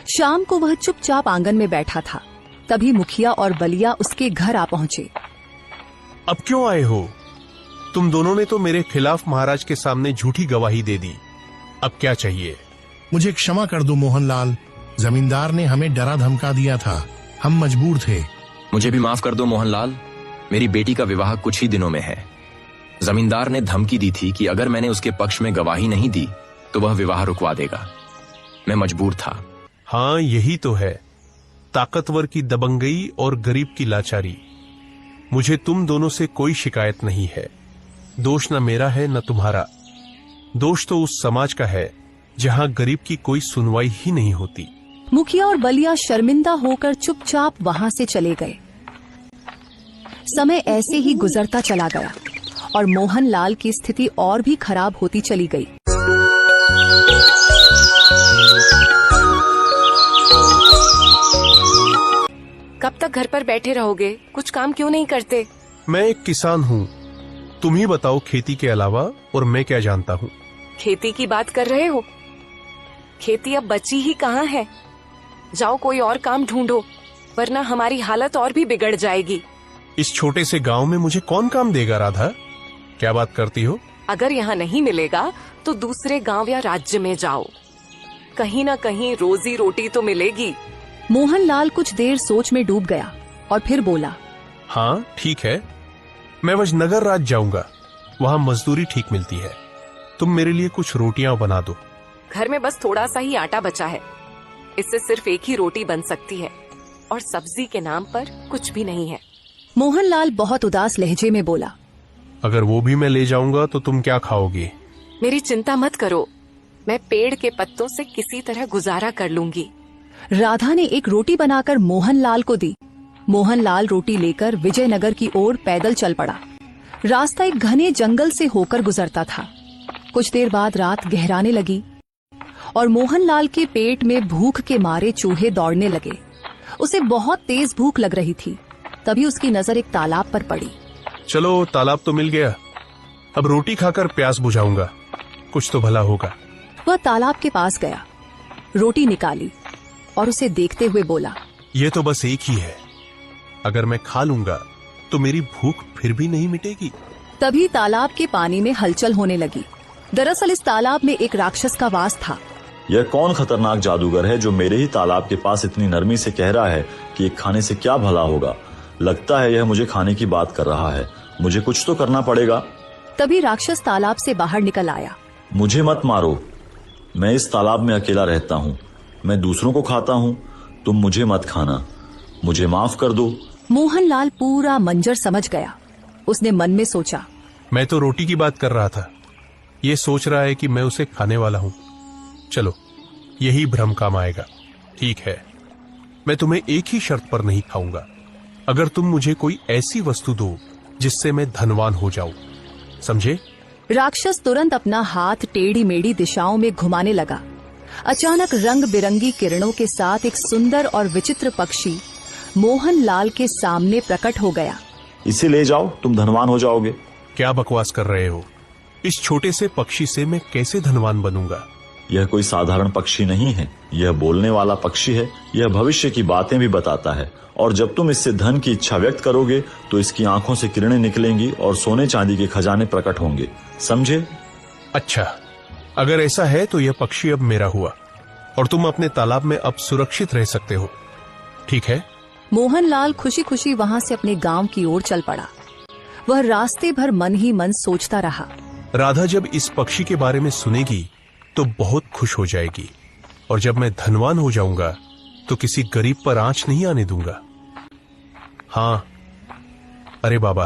शाम को वह चुपचाप आंगन में बैठा था। तभी मुखिया और बलिया उसके घर आ पहुंचे। अब क्यों आए हो? तुम दोनों ने तो मेरे खिलाफ महाराज के सामने झूठी गवाही दे दी। अब क्या चाहिए? मुझे क्षमा कर दो मोहनलाल, जमींदार ने हमें डरा धमका दिया था, हम मजबूर थे। मुझे भी माफ कर दो मोहनलाल, मेरी बेटी का विवाह कुछ ही दिनों में है। जमींदार ने धमकी दी थी कि अगर मैंने उसके पक्ष में गवाही नहीं दी तो वह विवाह रुकवा देगा। मैं मजबूर था। हाँ, यही तो है, ताकतवर की दबंगई और गरीब की लाचारी। मुझे तुम दोनों से कोई शिकायत नहीं है। दोष न मेरा है न तुम्हारा। दोष तो उस समाज का है जहां गरीब की कोई सुनवाई ही नहीं होती। मुखिया और बलिया शर्मिंदा होकर चुपचाप वहां से चले गए। समय ऐसे ही गुजरता चला गया और मोहनलाल की स्थिति और भी खराब होती चली गई। कब तक घर पर बैठे रहोगे? कुछ काम क्यों नहीं करते? मैं एक किसान हूँ, तुम ही बताओ खेती के अलावा और मैं क्या जानता हूँ। खेती की बात कर रहे हो? खेती अब बची ही कहाँ है। जाओ कोई और काम ढूंढो, वरना हमारी हालत और भी बिगड़ जाएगी। इस छोटे से गांव में मुझे कौन काम देगा? राधा, क्या बात करती हो? अगर यहाँ नहीं मिलेगा तो दूसरे गांव या राज्य में जाओ, कहीं ना कहीं रोजी रोटी तो मिलेगी। मोहनलाल कुछ देर सोच में डूब गया और फिर बोला, हाँ ठीक है, मैं वजनगर राज्य जाऊंगा, वहाँ मजदूरी ठीक मिलती है। तुम मेरे लिए कुछ रोटियां बना दो। घर में बस थोड़ा सा ही आटा बचा है, इससे सिर्फ एक ही रोटी बन सकती है और सब्जी के नाम पर कुछ भी नहीं है। मोहनलाल बहुत उदास लहजे में बोला, अगर वो भी मैं ले जाऊंगा तो तुम क्या खाओगी? मेरी चिंता मत करो, मैं पेड़ के पत्तों से किसी तरह गुजारा कर लूंगी। राधा ने एक रोटी बनाकर मोहनलाल को दी। मोहनलाल रोटी लेकर विजयनगर की ओर पैदल चल पड़ा। रास्ता एक घने जंगल से होकर गुजरता था। कुछ देर बाद रात गहराने लगी और मोहनलाल के पेट में भूख के मारे चूहे दौड़ने लगे। उसे बहुत तेज भूख लग रही थी। तभी उसकी नजर एक तालाब पर पड़ी। चलो, तालाब तो मिल गया, अब रोटी खाकर प्यास बुझाऊंगा, कुछ तो भला होगा। वह तालाब के पास गया, रोटी निकाली और उसे देखते हुए बोला, ये तो बस एक ही है, अगर मैं खा लूंगा तो मेरी भूख फिर भी नहीं मिटेगी। तभी तालाब के पानी में हलचल होने लगी। दरअसल इस तालाब में एक राक्षस का वास था। यह कौन खतरनाक जादूगर है जो मेरे ही तालाब के पास इतनी नरमी से कह रहा है कि ये खाने से क्या भला होगा? लगता है यह मुझे खाने की बात कर रहा है, मुझे कुछ तो करना पड़ेगा। तभी राक्षस तालाब से बाहर निकल आया। मुझे मत मारो, मैं इस तालाब में अकेला रहता हूँ, मैं दूसरों को खाता हूँ, तुम मुझे मत खाना, मुझे माफ कर दो। मोहनलाल पूरा मंजर समझ गया। उसने मन में सोचा, मैं तो रोटी की बात कर रहा था, ये सोच रहा है कि मैं उसे खाने वाला हूँ। चलो, यही भ्रम काम आएगा। ठीक है, मैं तुम्हें एक ही शर्त पर नहीं खाऊंगा, अगर तुम मुझे कोई ऐसी वस्तु दो जिससे मैं धनवान हो जाऊं, समझे? राक्षस तुरंत अपना हाथ टेढ़ी मेढ़ी दिशाओं में घुमाने लगा। अचानक रंग बिरंगी किरणों के साथ एक सुंदर और विचित्र पक्षी मोहनलाल के सामने प्रकट हो गया। इसे ले जाओ, तुम धनवान हो जाओगे। क्या बकवास कर रहे हो? इस छोटे से पक्षी से मैं कैसे धनवान बनूंगा? यह कोई साधारण पक्षी नहीं है, यह बोलने वाला पक्षी है। यह भविष्य की बातें भी बताता है और जब तुम इससे धन की इच्छा व्यक्त करोगे तो इसकी आंखों से किरणें निकलेंगी और सोने चांदी के खजाने प्रकट होंगे, समझे? अच्छा, अगर ऐसा है तो यह पक्षी अब मेरा हुआ और तुम अपने तालाब में अब सुरक्षित रह सकते हो, ठीक है? मोहनलाल खुशी खुशी वहां से अपने गांव की ओर चल पड़ा। वह रास्ते भर मन ही मन सोचता रहा। राधा जब इस पक्षी के बारे में सुनेगी तो बहुत खुश हो जाएगी और जब मैं धनवान हो जाऊंगा तो किसी गरीब पर आंच नहीं आने दूंगा। हाँ, अरे बाबा,